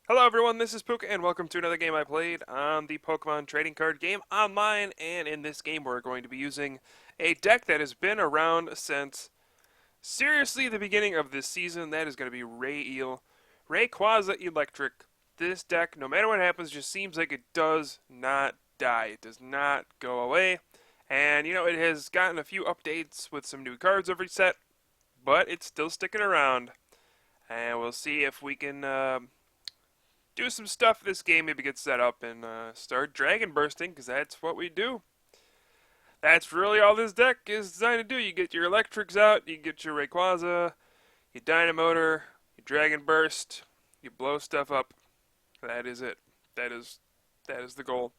Hello everyone, this is Pooka and welcome to another game I played on the Pokemon Trading Card Game Online, and in this game we're going to be using a deck that has been around since seriously the beginning of this season. That is going to be Rayquaza Eelektrik. This deck, no matter what happens, just seems like it does not die. It does not go away. And you know, it has gotten a few updates with some new cards every set, but it's still sticking around. And we'll see if we can do some stuff this game, maybe get set up and start dragon bursting, because that's what we do. That's really all this deck is designed to do. You get your electrics out, you get your Rayquaza, you Dynamotor, you dragon burst, you blow stuff up. That is it. That is the goal.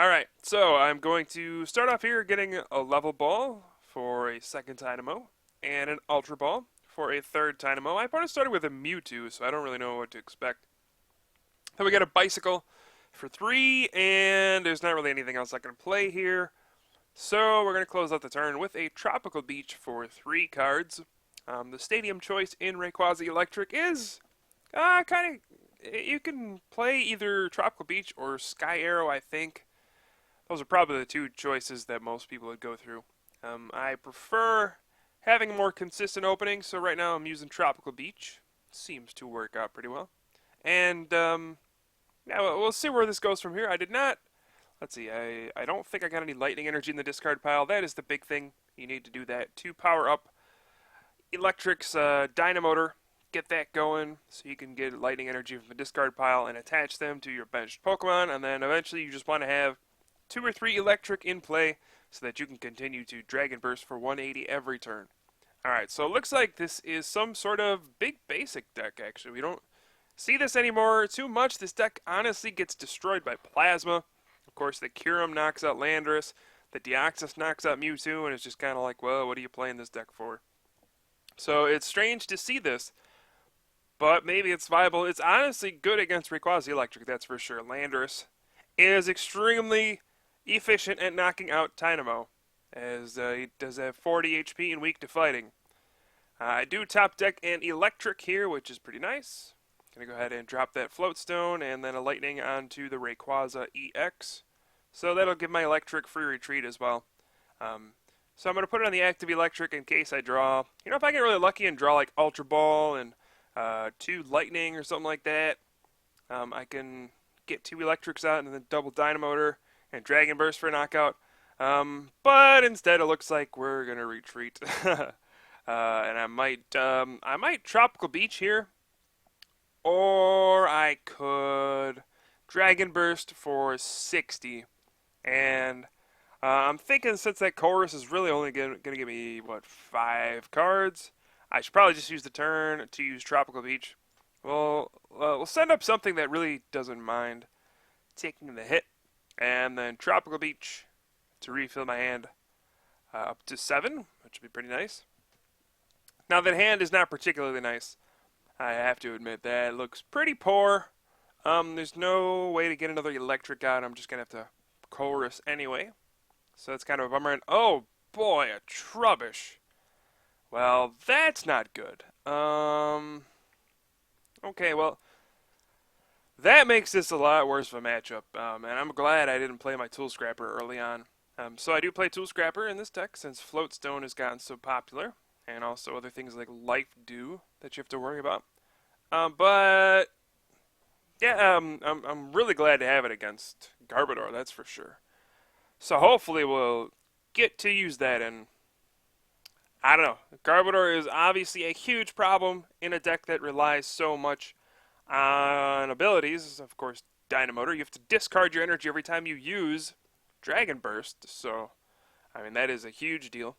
Alright, so I'm going to start off here getting a level ball for a second Dynamo, and an ultra ball for a third Dynamo. My opponent started with a Mewtwo, so I don't really know what to expect. Then we got a bicycle for 3, and there's not really anything else I can play here. So we're going to close out the turn with a Tropical Beach for 3 cards. The stadium choice in Rayquaza Eelektrik is kind of, you can play either Tropical Beach or Sky Arrow, I think. Those are probably the two choices that most people would go through. I prefer having a more consistent opening, so right now I'm using Tropical Beach. Seems to work out pretty well. And now we'll see where this goes from here. I did not. Let's see. I don't think I got any lightning energy in the discard pile. That is the big thing. You need to do that to power up Eelekrik's Dynamotor. Get that going so you can get lightning energy from the discard pile and attach them to your benched Pokemon. And then eventually you just want to have 2 or 3 Eelektrik in play so that you can continue to Dragon Burst for 180 every turn. Alright, so it looks like this is some sort of big basic deck, actually. We don't see this anymore too much. This deck honestly gets destroyed by Plasma. Of course, the Kyurem knocks out Landorus. The Deoxys knocks out Mewtwo, and it's just kind of like, well, what are you playing this deck for? So it's strange to see this, but maybe it's viable. It's honestly good against Rayquaza Eelektrik, that's for sure. Landorus is extremely efficient at knocking out Dynamo, as he does have 40 HP and weak to fighting. I do top deck an Eelektrik here, which is pretty nice. Gonna go ahead and drop that Float Stone and then a Lightning onto the Rayquaza EX. So that'll give my Eelektrik free retreat as well. So I'm gonna put it on the active Eelektrik in case I draw. You know, if I get really lucky and draw like Ultra Ball and 2 Lightning or something like that, I can get 2 Eelektriks out and then double Dynamotor and Dragon Burst for a knockout. But instead, it looks like we're gonna retreat, and I might Tropical Beach here. Or I could Dragon Burst for 60. And I'm thinking since that chorus is really only going to give me, what, 5 cards, I should probably just use the turn to use Tropical Beach. We'll send up something that really doesn't mind taking the hit. And then Tropical Beach to refill my hand up to 7, which would be pretty nice. Now that hand is not particularly nice. I have to admit that it looks pretty poor. There's no way to get another Eelektrik out. I'm just going to have to chorus anyway. So that's kind of a bummer. And oh boy, a Trubbish. Well, that's not good. Okay, well, that makes this a lot worse of a matchup. And I'm glad I didn't play my Tool Scrapper early on. So I do play Tool Scrapper in this deck since Float Stone has gotten so popular. And also other things like Life Dew that you have to worry about. But yeah, I'm really glad to have it against Garbodor, that's for sure. So hopefully we'll get to use that, and I don't know. Garbodor is obviously a huge problem in a deck that relies so much on abilities. Of course, Dynamotor. You have to discard your energy every time you use Dragon Burst. So, I mean, that is a huge deal.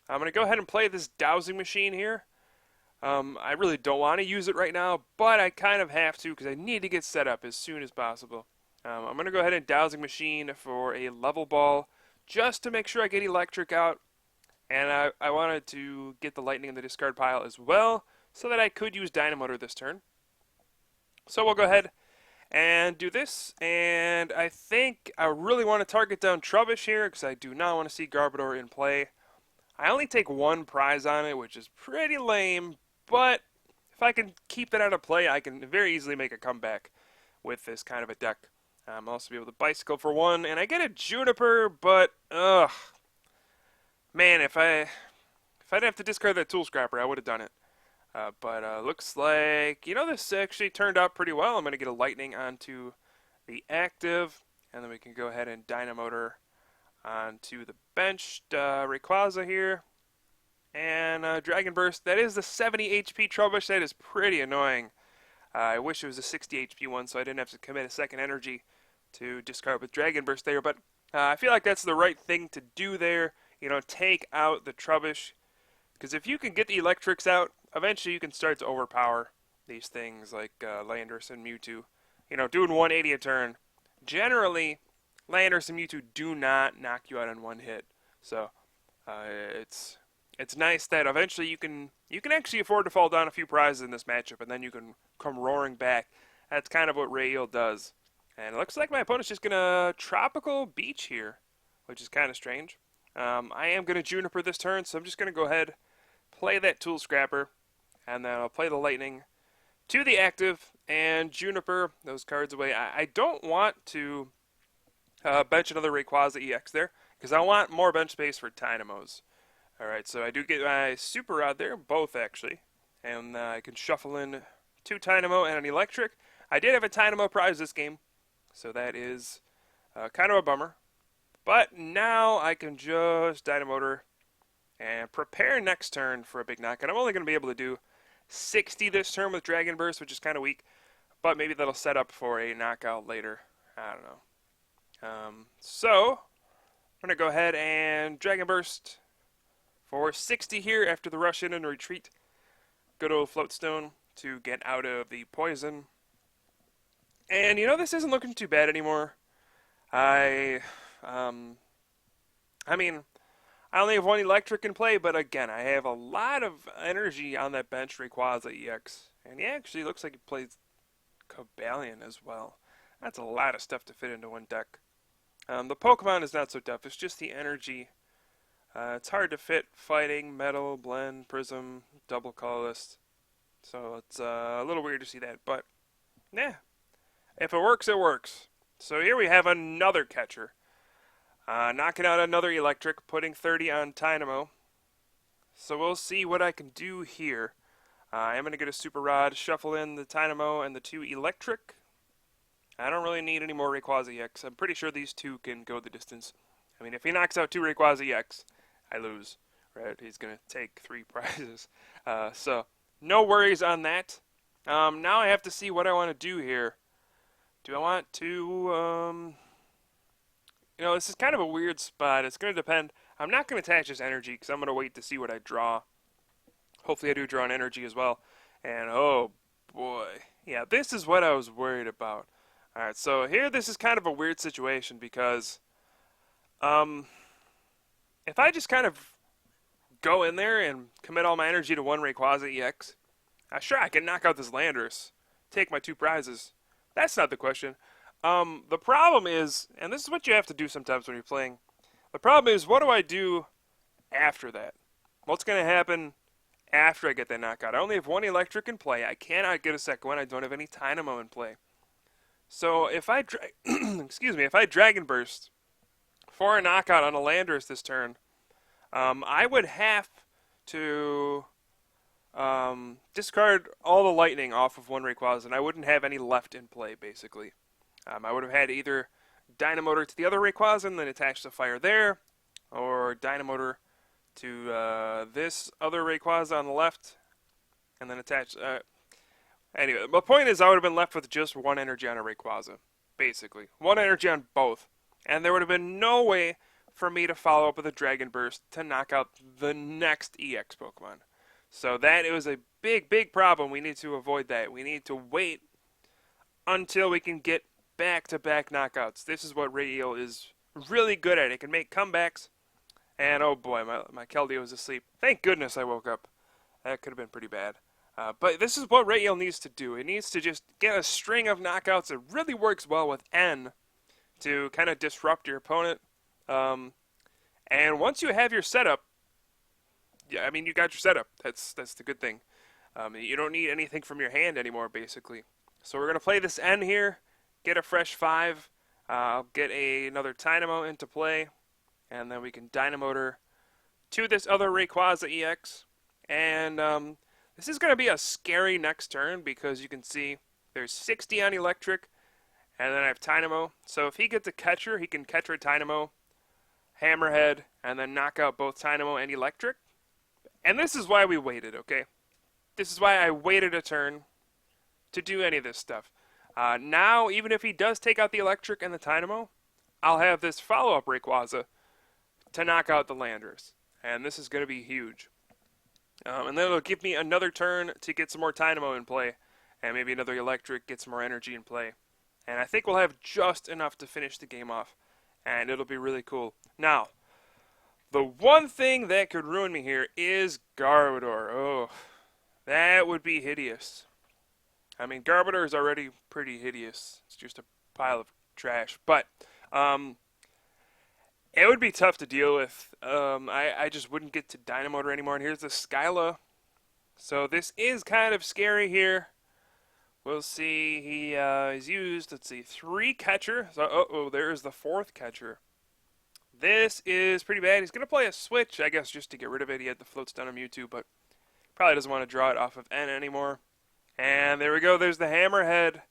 I'm going to go ahead and play this Dowsing Machine here. I really don't want to use it right now, but I kind of have to because I need to get set up as soon as possible. I'm going to go ahead and Dowsing Machine for a level ball just to make sure I get Eelektrik out. And I wanted to get the Lightning in the discard pile as well so that I could use Dynamotor this turn. So we'll go ahead and do this. And I think I really want to target down Trubbish here because I do not want to see Garbodor in play. I only take 1 prize on it, which is pretty lame, but if I can keep that out of play, I can very easily make a comeback with this kind of a deck. I'll also be able to bicycle for one, and I get a Juniper, but ugh, man, if I didn't have to discard that Tool Scrapper, I would have done it. But looks like, this actually turned out pretty well. I'm going to get a Lightning onto the active, and then we can go ahead and Dynamotor onto the benched Rayquaza here. And Dragon Burst, that is the 70 HP Trubbish. That is pretty annoying. I wish it was a 60 HP one so I didn't have to commit a second energy to discard with Dragon Burst there. But I feel like that's the right thing to do there. Take out the Trubbish. Because if you can get the Electrics out, eventually you can start to overpower these things like Landorus and Mewtwo. Doing 180 a turn. Generally, Landorus and Mewtwo do not knock you out in one hit. So it's nice that eventually you can actually afford to fall down a few prizes in this matchup, and then you can come roaring back. That's kind of what Rayquaza does. And it looks like my opponent's just going to Tropical Beach here, which is kind of strange. I am going to Juniper this turn, so I'm just going to go ahead, play that Tool Scrapper, and then I'll play the Lightning to the active and Juniper those cards away. I don't want to bench another Rayquaza EX there, because I want more bench space for Dynamos. Alright, so I do get my Super Rod there, both actually, and I can shuffle in 2 Dynamo and an Electric. I did have a Dynamo prize this game, so that is kind of a bummer. But now I can just Dynamotor and prepare next turn for a big knock. And I'm only going to be able to do 60 this turn with Dragon Burst, which is kind of weak. But maybe that'll set up for a knockout later. I don't know. So, I'm going to go ahead and Dragon Burst for 60 here after the rush in and retreat. Good old Floatstone to get out of the poison. And this isn't looking too bad anymore. I mean, I only have 1 Electric in play, but again, I have a lot of energy on that bench Rayquaza EX. And he actually looks like he plays Cobalion as well. That's a lot of stuff to fit into one deck. The Pokemon is not so tough, it's just the energy. It's hard to fit Fighting, Metal, Blend, Prism, Double Colorless. So it's a little weird to see that, but yeah. If it works, it works. So here we have another catcher. Knocking out another Electric, putting 30 on Dynamo. So we'll see what I can do here. I am going to get a Super Rod, shuffle in the Dynamo and the 2 Electric. I don't really need any more Rayquaza EX. I'm pretty sure these 2 can go the distance. I mean, if he knocks out 2 Rayquaza EX, I lose. Right? He's going to take 3 prizes. So no worries on that. Now I have to see what I want to do here. Do I want to, this is kind of a weird spot. It's going to depend. I'm not going to attach his energy because I'm going to wait to see what I draw. Hopefully I do draw an energy as well. And, oh, boy. Yeah, this is what I was worried about. Alright, so here this is kind of a weird situation because, if I just kind of go in there and commit all my energy to 1 Rayquaza EX, sure, I can knock out this Landorus, take my 2 prizes. That's not the question. The problem is, and this is what you have to do sometimes when you're playing, the problem is, what do I do after that? What's going to happen after I get that knockout? I only have 1 Electric in play. I cannot get a second one. I don't have any Dynamo in play. So if I if I Dragon Burst for a knockout on a Landorus this turn, I would have to discard all the Lightning off of 1 Rayquaza, and I wouldn't have any left in play, basically. I would have had either Dynamotor to the other Rayquaza and then attach the fire there, or Dynamotor to this other Rayquaza on the left, and then attach... Anyway, the point is I would have been left with just 1 energy on a Rayquaza, basically. 1 energy on both. And there would have been no way for me to follow up with a Dragon Burst to knock out the next EX Pokemon. So that was a big, big problem. We need to avoid that. We need to wait until we can get back-to-back knockouts. This is what Rayquaza is really good at. It can make comebacks. And oh boy, my Keldeo was asleep. Thank goodness I woke up. That could have been pretty bad. But this is what Rayquaza needs to do. It needs to just get a string of knockouts. It really works well with N to kind of disrupt your opponent. And once you have your setup, yeah, I mean, you got your setup. That's the good thing. You don't need anything from your hand anymore, basically. So we're going to play this N here, get a fresh 5. I'll get another Dynamo into play, and then we can Dynamotor to this other Rayquaza EX. And this is going to be a scary next turn because you can see there's 60 on Eelektrik, and then I have Dynamo. So if he gets a catcher, he can catch our Dynamo, Hammerhead, and then knock out both Dynamo and Eelektrik. And this is why we waited, okay? This is why I waited a turn to do any of this stuff. Now, even if he does take out the Eelektrik and the Dynamo, I'll have this follow-up Rayquaza to knock out the Landorus. And this is going to be huge. And then it'll give me another turn to get some more Dynamo in play. And maybe another Eelektrik, get some more energy in play. And I think we'll have just enough to finish the game off. And it'll be really cool. Now, the one thing that could ruin me here is Garbodor. Oh, that would be hideous. I mean, Garbodor is already pretty hideous. It's just a pile of trash. But it would be tough to deal with. I just wouldn't get to Dynamotor anymore. And here's the Skyla. So this is kind of scary here. We'll see. He's used, let's see, 3 catcher. So, there's the 4th catcher. This is pretty bad. He's going to play a switch, I guess, just to get rid of it. He had the float stun on Mewtwo, but probably doesn't want to draw it off of N anymore. And there we go. There's the Hammerhead.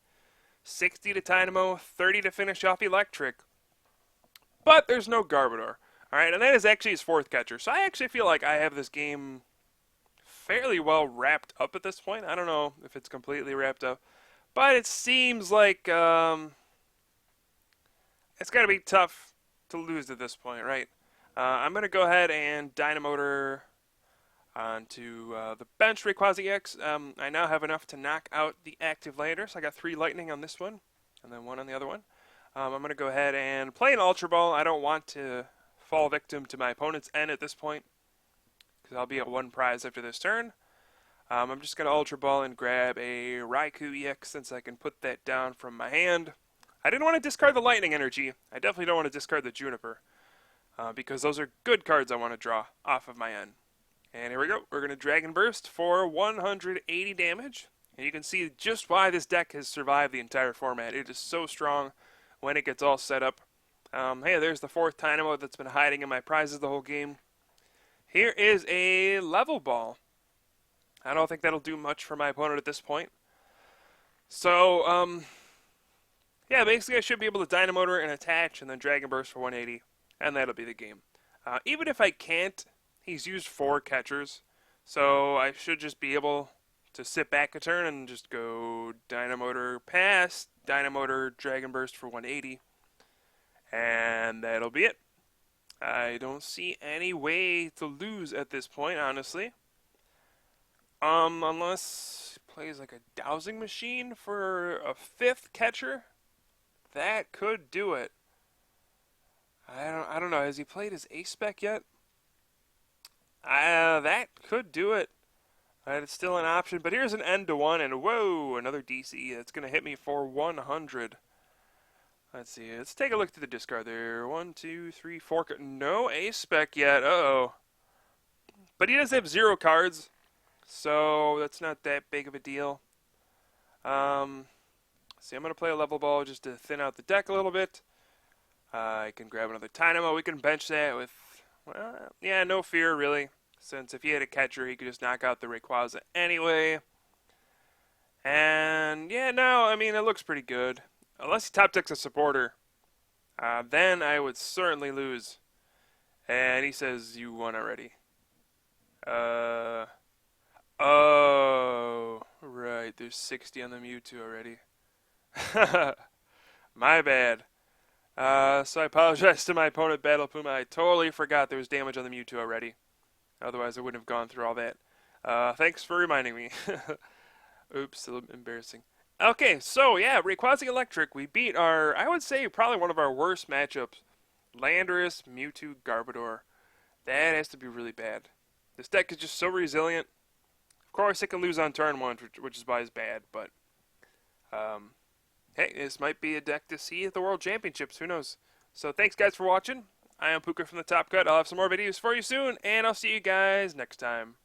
60 to Dynamo, 30 to finish off Eelektrik. But there's no Garbodor. Alright, and that is actually his 4th catcher. So I actually feel like I have this game fairly well wrapped up at this point. I don't know if it's completely wrapped up. But it seems like it's going to be tough to lose at this point, right? I'm going to go ahead and Dynamotor onto the bench Rayquaza EX. I now have enough to knock out the active Landorus. I got 3 lightning on this one, and then 1 on the other one. I'm going to go ahead and play an Ultra Ball. I don't want to fall victim to my opponent's N at this point, because I'll be at 1 prize after this turn. I'm just going to Ultra Ball and grab a Raikou EX since I can put that down from my hand. I didn't want to discard the Lightning Energy. I definitely don't want to discard the Juniper, because those are good cards I want to draw off of my N. And here we go. We're going to Dragon Burst for 180 damage. And you can see just why this deck has survived the entire format. It is so strong when it gets all set up. Hey, there's the 4th Dynamo that's been hiding in my prizes the whole game. Here is a Level Ball. I don't think that'll do much for my opponent at this point. So, yeah, basically I should be able to Dynamotor and attach and then Dragon Burst for 180. And that'll be the game. Even if I can't, he's used 4 catchers. So I should just be able to sit back a turn and just go Dynamotor pass, Dynamotor Dragon Burst for 180. And that'll be it. I don't see any way to lose at this point, honestly. Unless he plays like a Dowsing Machine for a 5th catcher. That could do it. I don't know. Has he played his Ace Spec yet? That could do it. It's still an option, but here's an N to 1, and whoa, another DC. That's going to hit me for 100. Let's see. Let's take a look to the discard there. 1, 2, 3, 4. No Ace Spec yet. Uh-oh. But he does have 0 cards, so that's not that big of a deal. See, I'm going to play a Level Ball just to thin out the deck a little bit. I can grab another Dynamo. We can bench that with, well, yeah, no fear, really. Since if he had a catcher, he could just knock out the Rayquaza anyway. And, yeah, no, I mean, it looks pretty good. Unless he top decks a supporter, then I would certainly lose. And he says, you won already. Oh, right, there's 60 on the Mewtwo already. My bad. So I apologize to my opponent, battlepuma. I totally forgot there was damage on the Mewtwo already. Otherwise, I wouldn't have gone through all that. Thanks for reminding me. Oops, a little embarrassing. Okay, so yeah, Rayquaza Eelektrik. We beat our, I would say, probably one of our worst matchups. Landorus, Mewtwo, Garbodor. That has to be really bad. This deck is just so resilient. Of course, it can lose on turn 1, which is why it's bad, but hey, this might be a deck to see at the World Championships. Who knows? So thanks, guys, for watching. I am Pooka from the Top Cut. I'll have some more videos for you soon, and I'll see you guys next time.